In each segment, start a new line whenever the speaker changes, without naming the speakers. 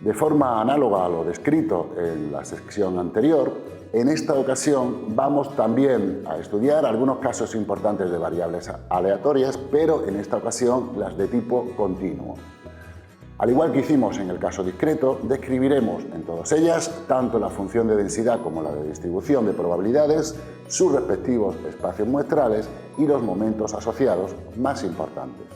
De forma análoga a lo descrito en la sección anterior, en esta ocasión vamos también a estudiar algunos casos importantes de variables aleatorias, pero en esta ocasión las de tipo continuo. Al igual que hicimos en el caso discreto, describiremos en todas ellas tanto la función de densidad como la de distribución de probabilidades, sus respectivos espacios muestrales y los momentos asociados más importantes.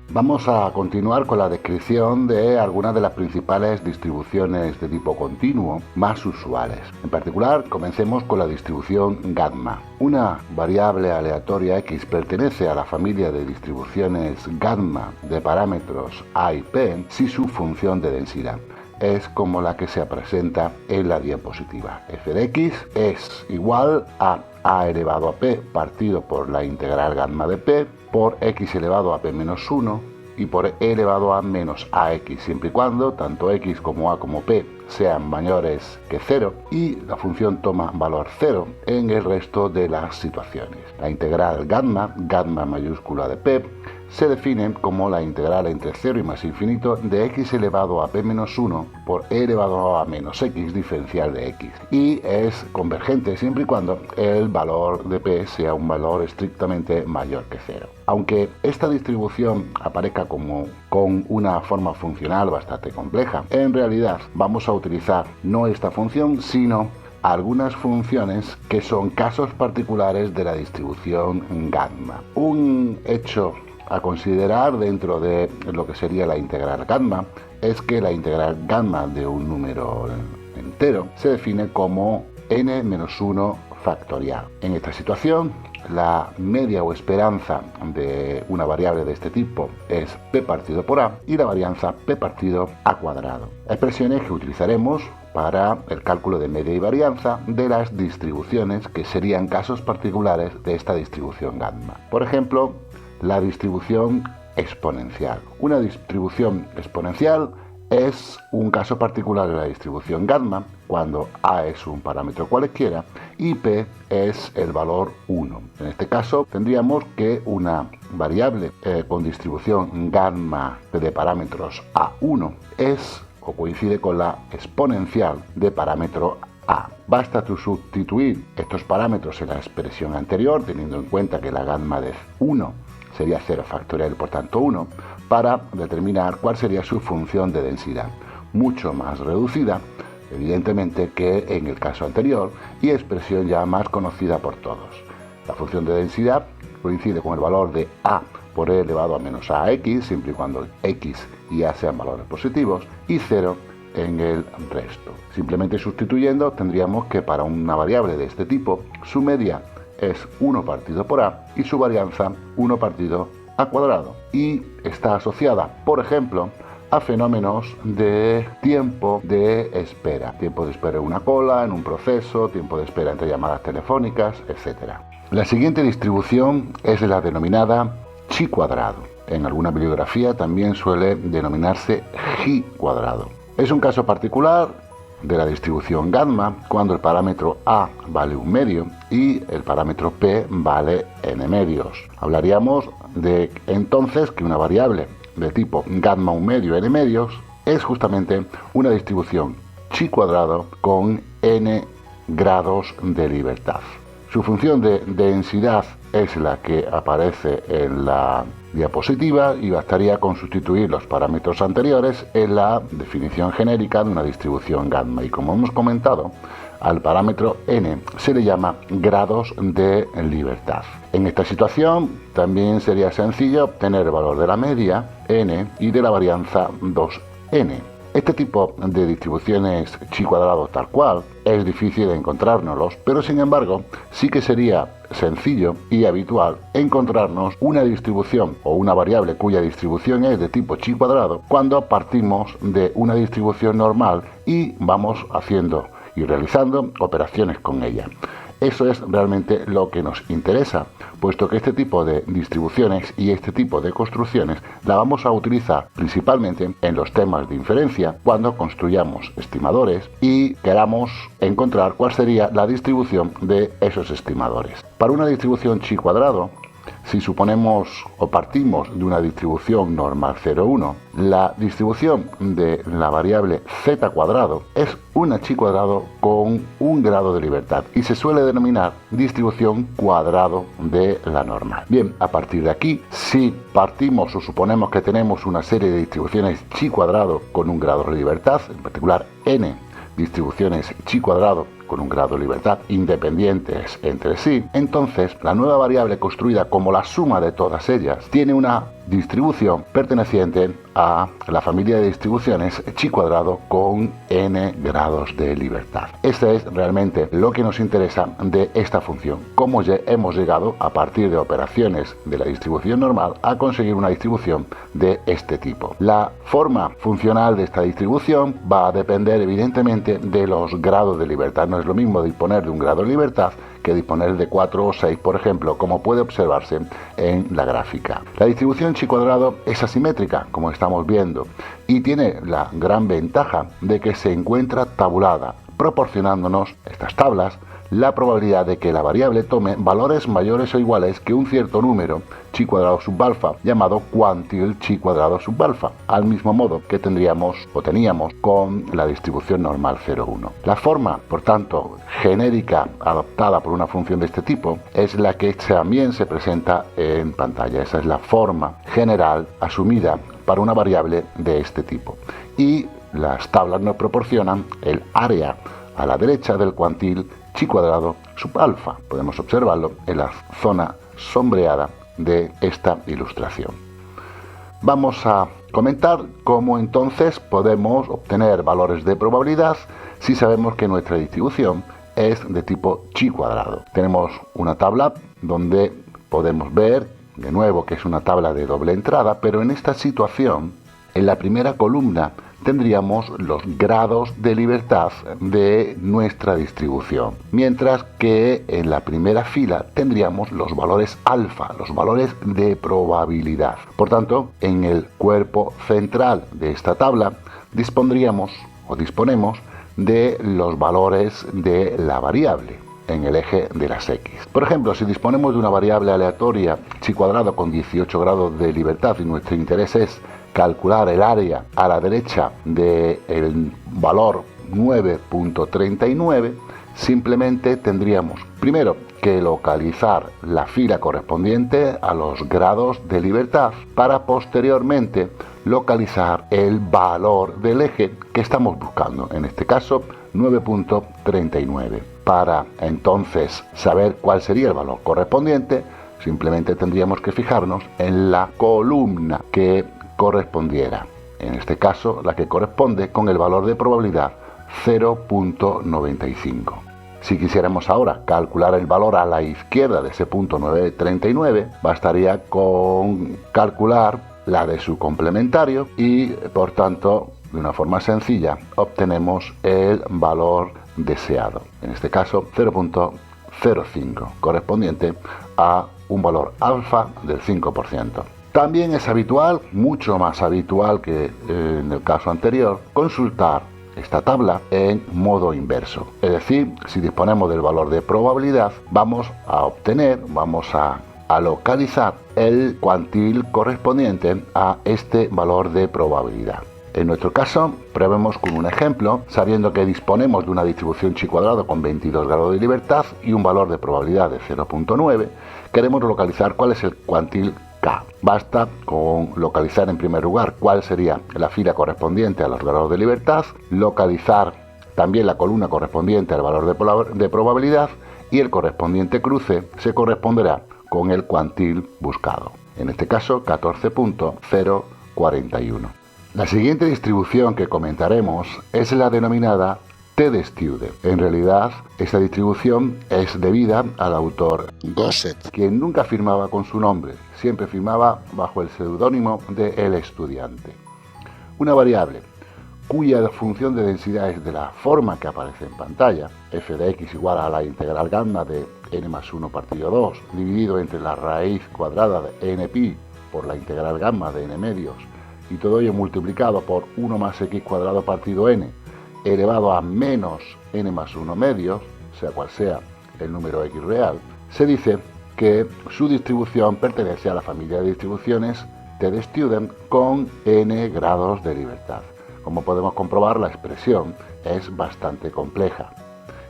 Vamos a continuar con la descripción de algunas de las principales distribuciones de tipo continuo más usuales. En particular, comencemos con la distribución gamma. Una variable aleatoria X pertenece a la familia de distribuciones gamma de parámetros A y P si su función de densidad es como la que se presenta en la diapositiva. F de X es igual a elevado a P partido por la integral gamma de P por X elevado a P menos 1 y por E elevado a menos AX, siempre y cuando tanto X como A como P sean mayores que 0 y la función toma valor 0 en el resto de las situaciones. La integral gamma mayúscula de P, se define como la integral entre 0 y más infinito de X elevado a P menos 1 por E elevado a menos X diferencial de X, y es convergente siempre y cuando el valor de P sea un valor estrictamente mayor que 0. Aunque esta distribución aparezca como con una forma funcional bastante compleja, en realidad vamos a utilizar no esta función, sino algunas funciones que son casos particulares de la distribución gamma. Un hecho a considerar dentro de lo que sería la integral gamma es que la integral gamma de un número entero se define como n-1 factorial. En esta situación, la media o esperanza de una variable de este tipo es p partido por a y la varianza p partido a cuadrado. Expresiones que utilizaremos para el cálculo de media y varianza de las distribuciones que serían casos particulares de esta distribución gamma. Por ejemplo, la distribución exponencial. Una distribución exponencial es un caso particular de la distribución gamma cuando a es un parámetro cualesquiera y p es el valor 1. En este caso tendríamos que una variable con distribución gamma de parámetros a1 es o coincide con la exponencial de parámetro a. Basta sustituir estos parámetros en la expresión anterior, teniendo en cuenta que la gamma de 1 sería 0 factorial y por tanto 1, para determinar cuál sería su función de densidad, mucho más reducida, evidentemente, que en el caso anterior, y expresión ya más conocida por todos. La función de densidad coincide con el valor de a por e elevado a menos ax, siempre y cuando x y a sean valores positivos, y 0 en el resto. Simplemente sustituyendo, tendríamos que para una variable de este tipo, su media es 1 partido por a y su varianza 1 partido a cuadrado, y está asociada, por ejemplo, a fenómenos de tiempo de espera. Tiempo de espera en una cola, en un proceso, tiempo de espera entre llamadas telefónicas, etc. La siguiente distribución es la denominada chi cuadrado. En alguna bibliografía también suele denominarse gi cuadrado. Es un caso particular de la distribución gamma cuando el parámetro a vale 1 medio y el parámetro p vale n medios. Hablaríamos de entonces que una variable de tipo gamma 1 medio n medios es justamente una distribución chi cuadrado con n grados de libertad. Su función de densidad es la que aparece en la diapositiva y bastaría con sustituir los parámetros anteriores en la definición genérica de una distribución gamma. Y como hemos comentado, al parámetro n se le llama grados de libertad. En esta situación también sería sencillo obtener el valor de la media n y de la varianza 2n. Este tipo de distribuciones chi cuadrado tal cual es difícil de encontrárnoslos, pero sin embargo sí que sería sencillo y habitual encontrarnos una distribución o una variable cuya distribución es de tipo chi cuadrado cuando partimos de una distribución normal y vamos haciendo y realizando operaciones con ella. Eso es realmente lo que nos interesa, puesto que este tipo de distribuciones y este tipo de construcciones la vamos a utilizar principalmente en los temas de inferencia cuando construyamos estimadores y queramos encontrar cuál sería la distribución de esos estimadores. Para una distribución chi cuadrado Si suponemos o partimos de una distribución normal 0,1, la distribución de la variable z cuadrado es un chi cuadrado con un grado de libertad y se suele denominar distribución cuadrado de la normal. Bien, a partir de aquí, si partimos o suponemos que tenemos una serie de distribuciones chi cuadrado con un grado de libertad, en particular n distribuciones chi cuadrado con un grado de libertad independientes entre sí, entonces la nueva variable construida como la suma de todas ellas tiene una distribución perteneciente a la familia de distribuciones chi cuadrado con n grados de libertad. Este es realmente lo que nos interesa de esta función, cómo hemos llegado a partir de operaciones de la distribución normal a conseguir una distribución de este tipo. La forma funcional de esta distribución va a depender evidentemente de los grados de libertad. No es lo mismo disponer de un grado de libertad que disponer de 4 o 6, por ejemplo, como puede observarse en la gráfica. La distribución chi cuadrado es asimétrica, como estamos viendo, y tiene la gran ventaja de que se encuentra tabulada, proporcionándonos estas tablas la probabilidad de que la variable tome valores mayores o iguales que un cierto número chi cuadrado sub alfa, llamado cuantil chi cuadrado sub alfa, al mismo modo que tendríamos o teníamos con la distribución normal 0,1. La forma, por tanto, genérica adoptada por una función de este tipo es la que también se presenta en pantalla. Esa es la forma general asumida para una variable de este tipo. Y las tablas nos proporcionan el área a la derecha del cuantil chi cuadrado sub alfa. Podemos observarlo en la zona sombreada de esta ilustración. Vamos a comentar cómo entonces podemos obtener valores de probabilidad si sabemos que nuestra distribución es de tipo chi cuadrado. Tenemos una tabla donde podemos ver de nuevo que es una tabla de doble entrada, pero en esta situación, en la primera columna tendríamos los grados de libertad de nuestra distribución, mientras que en la primera fila tendríamos los valores alfa, los valores de probabilidad. Por tanto, en el cuerpo central de esta tabla disponemos de los valores de la variable en el eje de las X. Por ejemplo, si disponemos de una variable aleatoria chi cuadrado con 18 grados de libertad y nuestro interés es calcular el área a la derecha del valor 9.39, simplemente tendríamos primero que localizar la fila correspondiente a los grados de libertad para posteriormente localizar el valor del eje que estamos buscando, en este caso 9.39. Para entonces saber cuál sería el valor correspondiente, simplemente tendríamos que fijarnos en la columna que correspondiera, en este caso la que corresponde con el valor de probabilidad 0.95. Si quisiéramos ahora calcular el valor a la izquierda de ese punto 939, bastaría con calcular la de su complementario y por tanto de una forma sencilla obtenemos el valor deseado, en este caso 0.05, correspondiente a un valor alfa del 5%. También es habitual, mucho más habitual que en el caso anterior, consultar esta tabla en modo inverso. Es decir, si disponemos del valor de probabilidad, vamos a localizar el cuantil correspondiente a este valor de probabilidad. En nuestro caso, probemos con un ejemplo, sabiendo que disponemos de una distribución chi cuadrado con 22 grados de libertad y un valor de probabilidad de 0.9, queremos localizar cuál es el cuantil K. Basta con localizar en primer lugar cuál sería la fila correspondiente a los grados de libertad, localizar también la columna correspondiente al valor de probabilidad y el correspondiente cruce se corresponderá con el cuantil buscado, en este caso 14.041. La siguiente distribución que comentaremos es la denominada T-de-Stude. En realidad, esta distribución es debida al autor Gosset, quien nunca firmaba con su nombre, siempre firmaba bajo el seudónimo de El Estudiante. Una variable cuya función de densidad es de la forma que aparece en pantalla, f de x igual a la integral gamma de n más 1 partido 2, dividido entre la raíz cuadrada de n pi por la integral gamma de n medios, y todo ello multiplicado por 1 más x cuadrado partido n, elevado a menos n más 1 medios, sea cual sea el número x real, se dice que que su distribución pertenece a la familia de distribuciones TD-Student con n grados de libertad. Como podemos comprobar, la expresión es bastante compleja.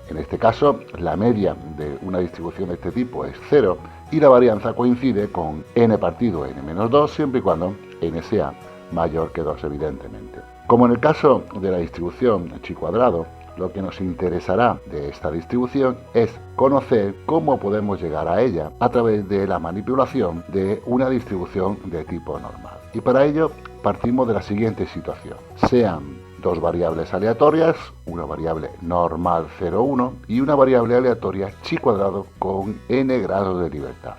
En este caso, la media de una distribución de este tipo es 0 y la varianza coincide con n partido n-2 siempre y cuando n sea mayor que 2, evidentemente. Como en el caso de la distribución chi cuadrado, lo que nos interesará de esta distribución es conocer cómo podemos llegar a ella a través de la manipulación de una distribución de tipo normal. Y para ello partimos de la siguiente situación. Sean dos variables aleatorias, una variable normal 0,1 y una variable aleatoria chi cuadrado con n grados de libertad.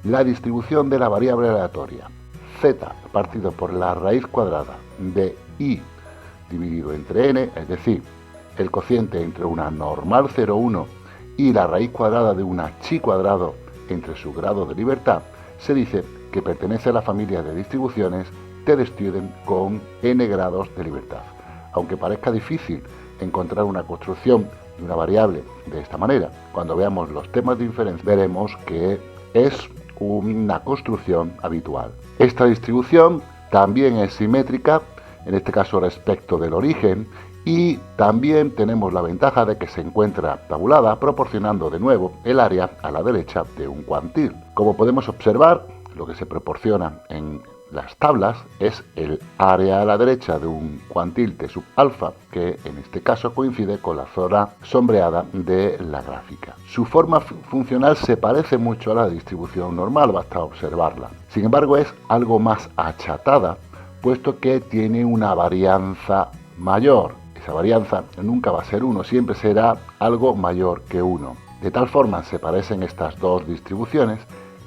La distribución de la variable aleatoria z partido por la raíz cuadrada de i dividido entre n, es decir, el cociente entre una normal 0,1 y la raíz cuadrada de una chi cuadrado entre su grado de libertad, se dice que pertenece a la familia de distribuciones TD-Student con n grados de libertad. Aunque parezca difícil encontrar una construcción de una variable de esta manera, cuando veamos los temas de inferencia veremos que es una construcción habitual. Esta distribución también es simétrica, en este caso respecto del origen, y también tenemos la ventaja de que se encuentra tabulada, proporcionando de nuevo el área a la derecha de un cuantil. Como podemos observar, lo que se proporciona en las tablas es el área a la derecha de un cuantil T sub alfa, que en este caso coincide con la zona sombreada de la gráfica. Su forma funcional se parece mucho a la distribución normal, basta observarla. Sin embargo, es algo más achatada, puesto que tiene una varianza mayor. Esa varianza nunca va a ser 1, siempre será algo mayor que 1. De tal forma se parecen estas dos distribuciones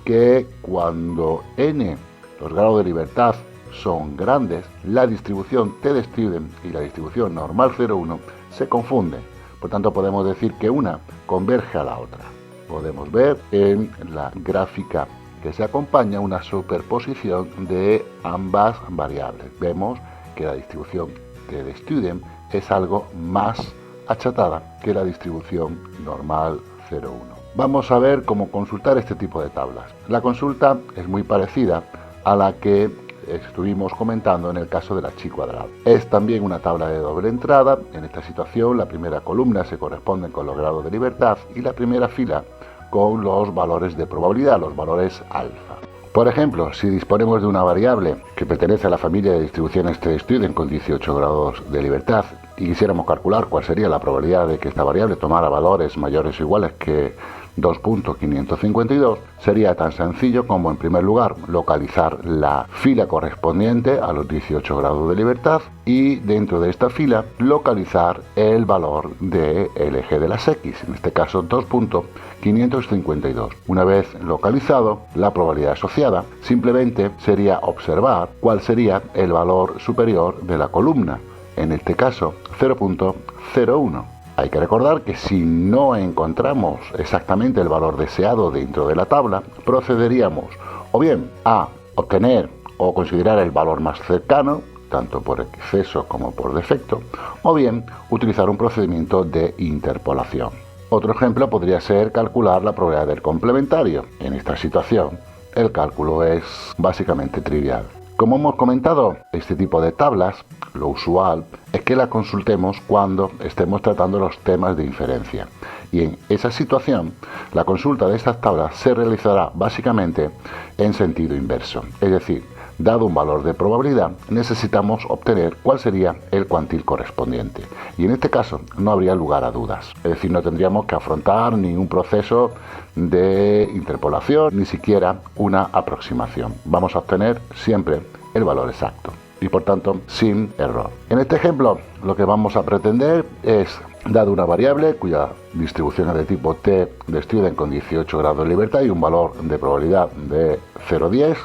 que cuando n, los grados de libertad, son grandes, la distribución TD-Student y la distribución normal 0,1 se confunden. Por tanto, podemos decir que una converge a la otra. Podemos ver en la gráfica que se acompaña una superposición de ambas variables. Vemos que la distribución TD-Student es algo más achatada que la distribución normal 0,1. Vamos a ver cómo consultar este tipo de tablas. La consulta es muy parecida a la que estuvimos comentando en el caso de la chi cuadrado. Es también una tabla de doble entrada. En esta situación, la primera columna se corresponde con los grados de libertad y la primera fila con los valores de probabilidad, los valores alfa. Por ejemplo, si disponemos de una variable que pertenece a la familia de distribuciones TD-Student con 18 grados de libertad y quisiéramos calcular cuál sería la probabilidad de que esta variable tomara valores mayores o iguales que 2.552, sería tan sencillo como, en primer lugar, localizar la fila correspondiente a los 18 grados de libertad y dentro de esta fila localizar el valor del eje de las X, en este caso 2.552. Una vez localizado la probabilidad asociada, simplemente sería observar cuál sería el valor superior de la columna, en este caso 0.01. Hay que recordar que si no encontramos exactamente el valor deseado dentro de la tabla, procederíamos o bien a obtener o considerar el valor más cercano, tanto por exceso como por defecto, o bien utilizar un procedimiento de interpolación. Otro ejemplo podría ser calcular la probabilidad del complementario. En esta situación, el cálculo es básicamente trivial. Como hemos comentado, este tipo de tablas, lo usual es que la consultemos cuando estemos tratando los temas de inferencia. Y en esa situación, la consulta de estas tablas se realizará básicamente en sentido inverso. Es decir, dado un valor de probabilidad, necesitamos obtener cuál sería el cuantil correspondiente. Y en este caso no habría lugar a dudas. Es decir, no tendríamos que afrontar ningún proceso de interpolación, ni siquiera una aproximación. Vamos a obtener siempre el valor exacto y por tanto sin error. En este ejemplo lo que vamos a pretender es, dado una variable cuya distribución es de tipo TD-Student con 18 grados de libertad y un valor de probabilidad de 0,10,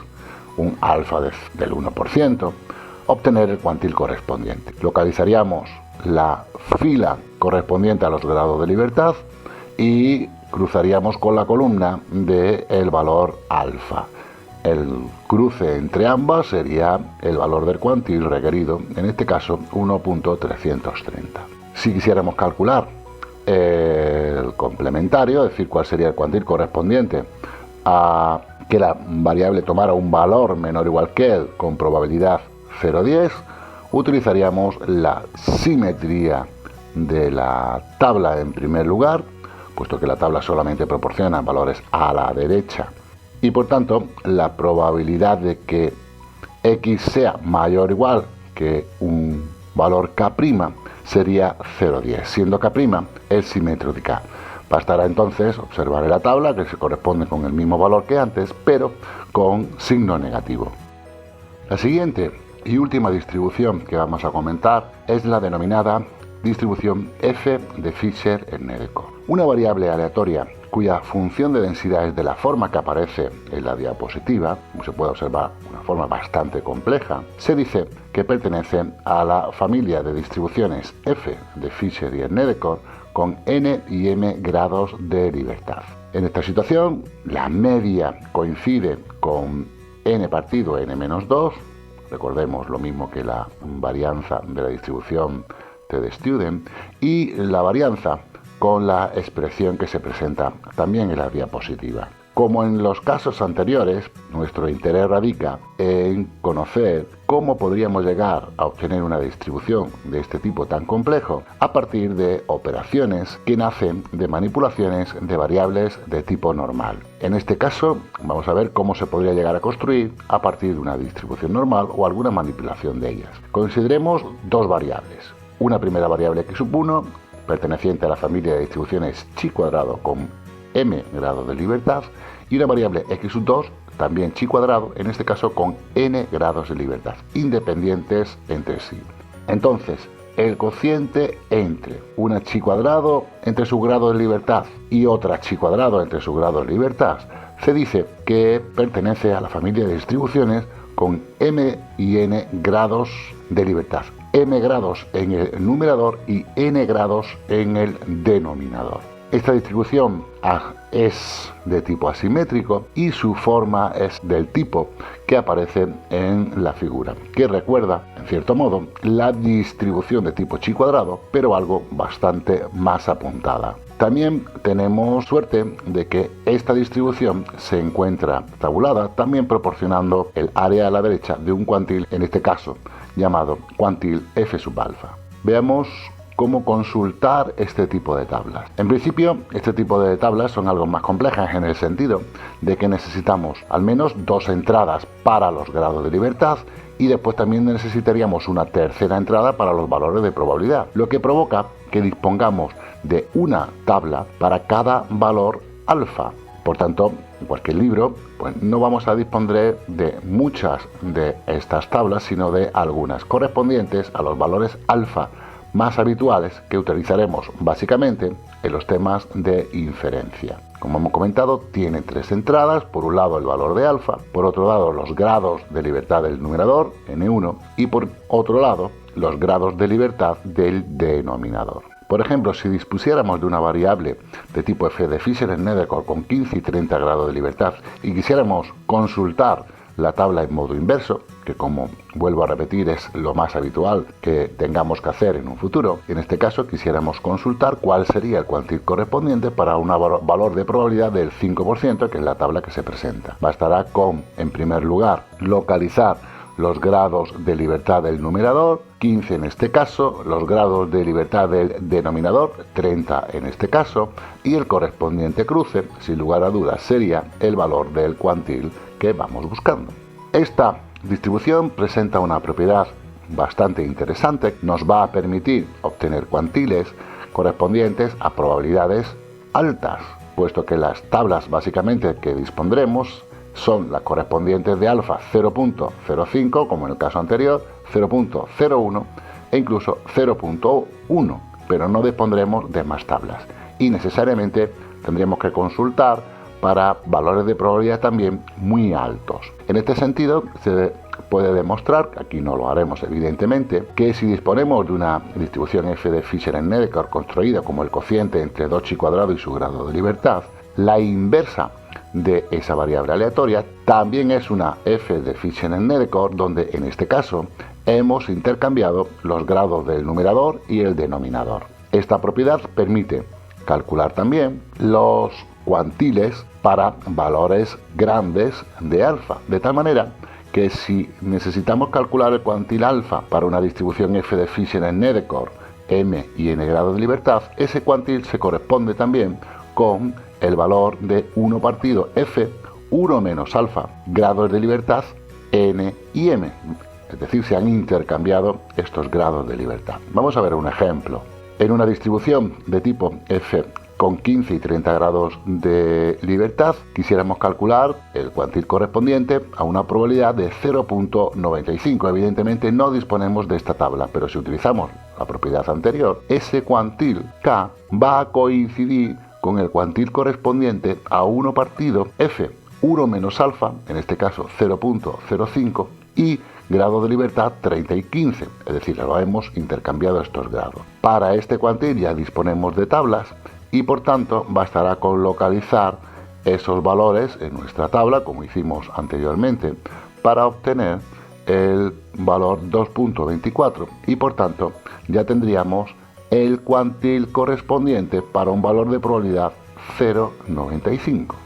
un alfa del 1%, obtener el cuantil correspondiente. Localizaríamos la fila correspondiente a los grados de libertad y cruzaríamos con la columna del valor alfa. El cruce entre ambas sería el valor del cuantil requerido, en este caso 1.330. Si quisiéramos calcular el complementario, es decir, cuál sería el cuantil correspondiente a que la variable tomara un valor menor o igual que él con probabilidad 0,10, utilizaríamos la simetría de la tabla en primer lugar, puesto que la tabla solamente proporciona valores a la derecha y por tanto la probabilidad de que x sea mayor o igual que un valor k' sería 0,10, siendo k' el simétrico de k. Bastará entonces observar en la tabla que se corresponde con el mismo valor que antes, pero con signo negativo. La siguiente y última distribución que vamos a comentar es la denominada distribución f de Fisher-Nedeker. Una variable aleatoria cuya función de densidad es de la forma que aparece en la diapositiva, como se puede observar, una forma bastante compleja, se dice que pertenece a la familia de distribuciones f de Fisher y Nedeker con n y m grados de libertad. En esta situación, la media coincide con n partido n-2, recordemos lo mismo que la varianza de la distribución de Student, y la varianza con la expresión que se presenta también en la diapositiva. Como en los casos anteriores, nuestro interés radica en conocer cómo podríamos llegar a obtener una distribución de este tipo tan complejo a partir de operaciones que nacen de manipulaciones de variables de tipo normal. En este caso, vamos a ver cómo se podría llegar a construir a partir de una distribución normal o alguna manipulación de ellas. Consideremos dos variables. Una primera variable x1, perteneciente a la familia de distribuciones chi cuadrado con m grados de libertad, y una variable x2, también chi cuadrado, en este caso con n grados de libertad, independientes entre sí. Entonces, el cociente entre una chi cuadrado entre su grado de libertad y otra chi cuadrado entre su grado de libertad, se dice que pertenece a la familia de distribuciones con m y n grados de libertad. M grados en el numerador y n grados en el denominador. Esta distribución es de tipo asimétrico y su forma es del tipo que aparece en la figura, que recuerda, en cierto modo, la distribución de tipo chi cuadrado, pero algo bastante más apuntada. También tenemos suerte de que esta distribución se encuentra tabulada, también proporcionando el área a la derecha de un cuantil, en este caso llamado cuantil f sub alfa. Veamos cómo consultar este tipo de tablas. En principio, este tipo de tablas son algo más complejas en el sentido de que necesitamos al menos dos entradas para los grados de libertad y después también necesitaríamos una tercera entrada para los valores de probabilidad, lo que provoca que dispongamos de una tabla para cada valor alfa. Por tanto, en cualquier libro, pues no vamos a disponer de muchas de estas tablas, sino de algunas correspondientes a los valores alfa más habituales que utilizaremos básicamente en los temas de inferencia. Como hemos comentado, tiene tres entradas: por un lado el valor de alfa, por otro lado los grados de libertad del numerador, n1, y por otro lado los grados de libertad del denominador. Por ejemplo, si dispusiéramos de una variable de tipo f de Fisher-Nedeker con 15 y 30 grados de libertad y quisiéramos consultar la tabla en modo inverso, que como vuelvo a repetir es lo más habitual que tengamos que hacer en un futuro, en este caso quisiéramos consultar cuál sería el cuantil correspondiente para un valor de probabilidad del 5%, que es la tabla que se presenta. Bastará con, en primer lugar, localizar los grados de libertad del numerador, 15 en este caso, los grados de libertad del denominador, 30 en este caso, y el correspondiente cruce, sin lugar a dudas, sería el valor del cuantil que vamos buscando. Esta distribución presenta una propiedad bastante interesante, nos va a permitir obtener cuantiles correspondientes a probabilidades altas, puesto que las tablas básicamente que dispondremos son las correspondientes de alfa 0.05, como en el caso anterior, 0.01 e incluso 0.1, pero no dispondremos de más tablas y necesariamente tendríamos que consultar para valores de probabilidad también muy altos. En este sentido, se puede demostrar, aquí no lo haremos evidentemente, que si disponemos de una distribución f de Fisher-Nedeker construida como el cociente entre 2chi cuadrado y su grado de libertad, la inversa de esa variable aleatoria también es una f de Fisher-Nedeker, donde en este caso hemos intercambiado los grados del numerador y el denominador. Esta propiedad permite calcular también los cuantiles para valores grandes de alfa, de tal manera que si necesitamos calcular el cuantil alfa para una distribución f de Fisher en Nedecorp, m y n grados de libertad, ese cuantil se corresponde también con el valor de 1 partido f, 1 menos alfa grados de libertad, n y m. Es decir, se han intercambiado estos grados de libertad. Vamos a ver un ejemplo. En una distribución de tipo f con 15 y 30 grados de libertad, quisiéramos calcular el cuantil correspondiente a una probabilidad de 0.95. Evidentemente no disponemos de esta tabla, pero si utilizamos la propiedad anterior, ese cuantil k va a coincidir con el cuantil correspondiente a 1 partido f, 1 menos alfa, en este caso 0.05, y grado de libertad 30 y 15, es decir, lo hemos intercambiado estos grados. Para este cuantil ya disponemos de tablas y por tanto bastará con localizar esos valores en nuestra tabla, como hicimos anteriormente, para obtener el valor 2.24 y por tanto ya tendríamos el cuantil correspondiente para un valor de probabilidad 0.95.